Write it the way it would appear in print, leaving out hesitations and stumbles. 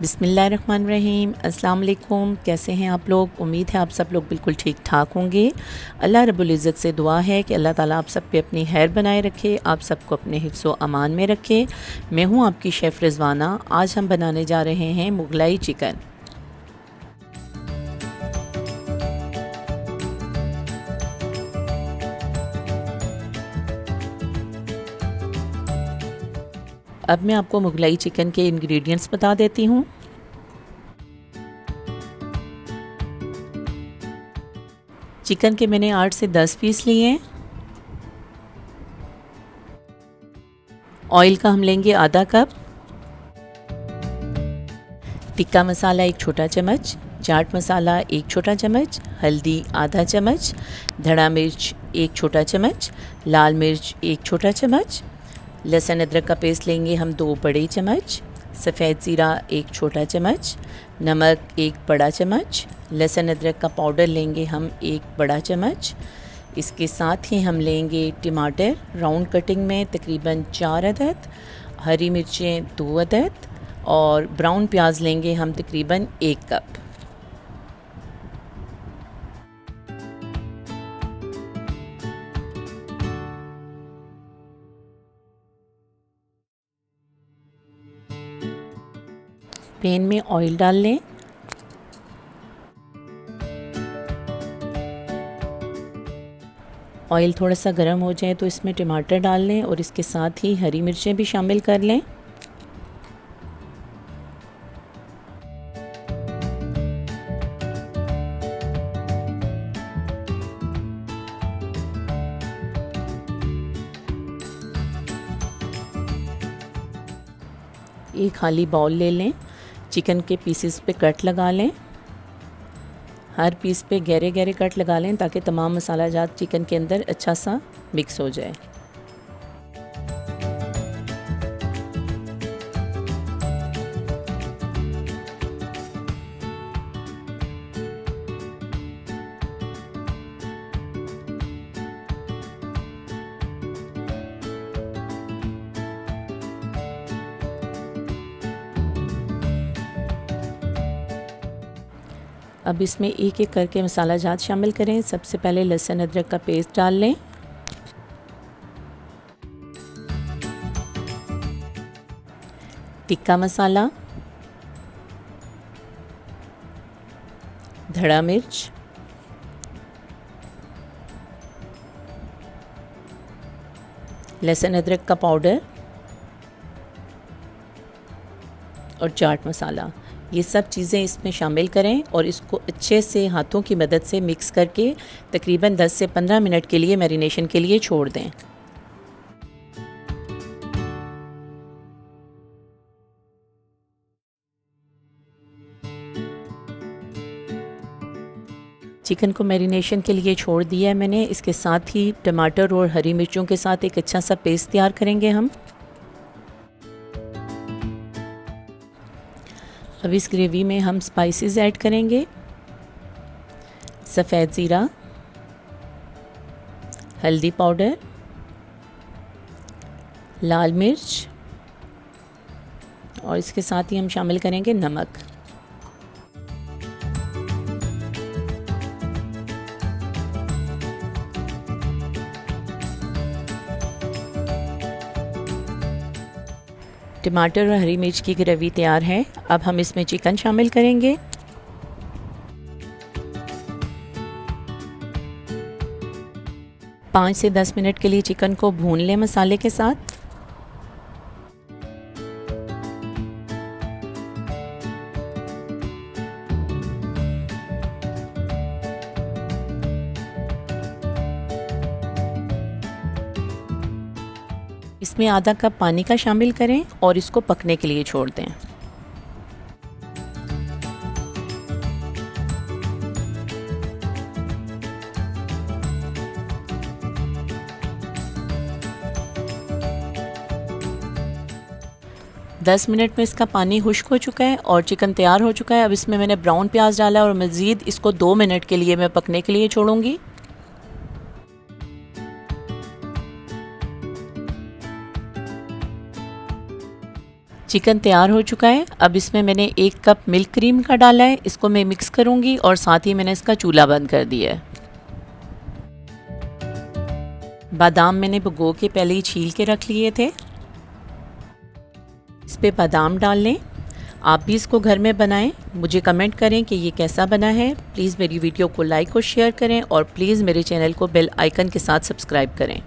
बिस्मिल्लाहिर्रहमानिर्रहीम। अस्सलाम वालेकुम। कैसे हैं आप लोग? उम्मीद है आप सब लोग बिल्कुल ठीक ठाक होंगे। अल्लाह रब्बुल इज़्ज़त से दुआ है कि अल्लाह ताला आप सब पे अपनी खैर बनाए रखे, आप सबको अपने हिफ्ज़ व अमान में रखे। मैं हूँ आपकी शेफ़ रिज़वाना। आज हम बनाने जा रहे हैं मुगलाई चिकन। अब मैं आपको मुगलाई चिकन के इंग्रेडिएंट्स बता देती हूँ। चिकन के मैंने 8 से 10 पीस लिए हैं। ऑयल का हम लेंगे आधा कप। टिक्का मसाला 1 छोटा चम्मच, चाट मसाला 1 छोटा चम्मच, हल्दी आधा चम्मच, धड़ा मिर्च 1 छोटा चम्मच, लाल मिर्च 1 छोटा चम्मच, लहसुन अदरक का पेस्ट लेंगे हम 2 बड़े चम्मच, सफ़ेद ज़ीरा 1 छोटा चम्मच, नमक 1 बड़ा चम्मच, लहसुन अदरक का पाउडर लेंगे हम 1 बड़ा चम्मच। इसके साथ ही हम लेंगे टमाटर राउंड कटिंग में तकरीबन 4 अदद, हरी मिर्चें 2 अदद और ब्राउन प्याज लेंगे हम तकरीबन 1 कप। पैन में ऑयल डाल लें। ऑयल थोड़ा सा गर्म हो जाए तो इसमें टमाटर डाल लें और इसके साथ ही हरी मिर्चें भी शामिल कर लें। एक खाली बाउल ले लें, चिकन के पीसेस पे कट लगा लें। हर पीस पे गहरे गहरे कट लगा लें ताकि तमाम मसाला जात चिकन के अंदर अच्छा सा मिक्स हो जाए। अब इसमें एक एक करके मसाला जात शामिल करें। सबसे पहले लहसुन अदरक का पेस्ट डाल लें। टिक्का मसाला, धड़ा मिर्च, लहसुन अदरक का पाउडर और चाट मसाला, ये सब चीज़ें इसमें शामिल करें और इसको अच्छे से हाथों की मदद से मिक्स करके तकरीबन 10 से 15 मिनट के लिए मैरिनेशन के लिए छोड़ दें। चिकन को मैरिनेशन के लिए छोड़ दिया है मैंने। इसके साथ ही टमाटर और हरी मिर्चों के साथ एक अच्छा सा पेस्ट तैयार करेंगे हम। अब इस ग्रेवी में हम स्पाइसेस ऐड करेंगे। सफ़ेद ज़ीरा, हल्दी पाउडर, लाल मिर्च और इसके साथ ही हम शामिल करेंगे नमक। टमाटर और हरी मिर्च की ग्रेवी तैयार है। अब हम इसमें चिकन शामिल करेंगे। पाँच से 10 मिनट के लिए चिकन को भून लें मसाले के साथ। इसमें आधा कप पानी का शामिल करें और इसको पकने के लिए छोड़ दें। दस मिनट में इसका पानी खुश्क हो चुका है और चिकन तैयार हो चुका है। अब इसमें मैंने ब्राउन प्याज डाला और मज़ीद इसको 2 मिनट के लिए मैं पकने के लिए छोड़ूंगी। चिकन तैयार हो चुका है। अब इसमें मैंने 1 कप मिल्क क्रीम का डाला है, इसको मैं मिक्स करूँगी और साथ ही मैंने इसका चूल्हा बंद कर दिया है। बादाम मैंने भिगो के पहले ही छील के रख लिए थे। इस पे बादाम डाल लें। आप भी इसको घर में बनाएं, मुझे कमेंट करें कि ये कैसा बना है। प्लीज़ मेरी वीडियो को लाइक और शेयर करें और प्लीज़ मेरे चैनल को बेल आइकन के साथ सब्सक्राइब करें।